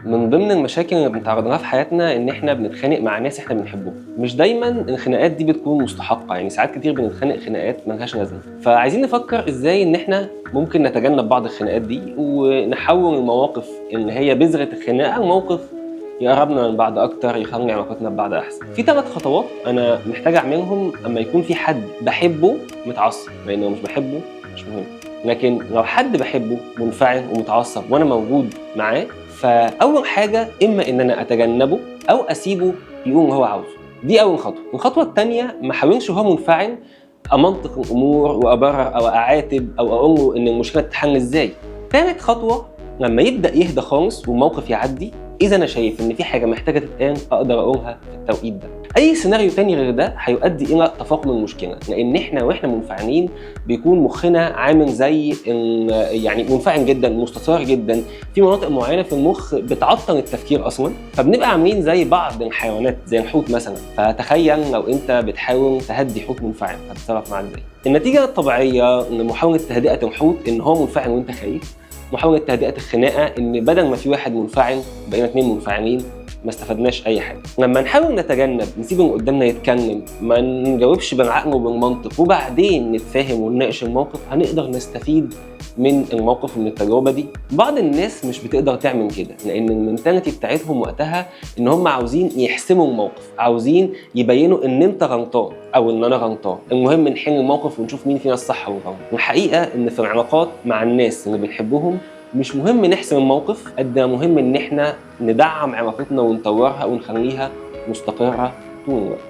من ضمن المشاكل اللي بنتعرض لها في حياتنا ان احنا بنتخانق مع ناس احنا بنحبهم. مش دايما الخناقات دي بتكون مستحقه، يعني ساعات كتير بنتخانق خناقات ملهاش لازمه. فعايزين نفكر ازاي ان احنا ممكن نتجنب بعض الخناقات دي ونحول المواقف ان هي بذره الخناقه لموقف يقربنا من بعض اكتر، يخلي علاقتنا ببعض احسن. في 3 خطوات انا محتاج اعملهم اما يكون في حد بحبه متعصب، لانه مش بحبه مش مهم. لكن لو حد بحبه منفعل ومتعصب وانا موجود معاه، فاول حاجه اما ان انا اتجنبه او اسيبه يقول اللي هو عاوزه. دي اول خطوه. الخطوه الثانيه ما احاولش وهو منفعل امنطق الامور وابرر او اعاتب او اقول له ان المشكله تتحل ازاي. ثالث خطوه لما يبدا يهدى خالص والموقف يعدي، اذا انا شايف ان في حاجه محتاجه تتقال اقدر اقولها في التوقيت ده. اي سيناريو تاني غير ده هيؤدي الى تفاقم المشكله، لان احنا واحنا منفعلين بيكون مخنا عامل زي يعني منفعل جدا مستثار جدا، في مناطق معينه في المخ بتعطل التفكير اصلا، فبنبقى عاملين زي بعض الحيوانات زي الحوت مثلا. فتخيل لو انت بتحاول تهدي حوت منفعل هتتصرف معاه ازاي؟ النتيجه الطبيعيه ان محاوله تهدئه الحوت ان هو منفعل وانت خايف، محاولة تهدئة الخناقة إن بدل ما في واحد منفعل بقينا 2 منفعلين، ما استفدناش أي حاجة. لما نحاول نتجنب نسيب اللي قدامنا يتكلم، ما نجاوبش بالعقل وبالمنطق وبعدين نتفاهم ونناقش الموقف، هنقدر نستفيد من الموقف ومن التجربة دي. بعض الناس مش بتقدر تعمل كده لأن المنتاليتي بتاعتهم وقتها إن هم عاوزين يحسموا الموقف، عاوزين يبينوا إن أنت غلطان أو إن أنا غلطان، المهم نحل الموقف ونشوف مين فينا الصح والغلط. الحقيقة إن في العلاقات مع الناس اللي بنحبهم مش مهم نحسم الموقف قد ما مهم إن إحنا ندعم علاقتنا ونطورها ونخليها مستقرة طول الوقت.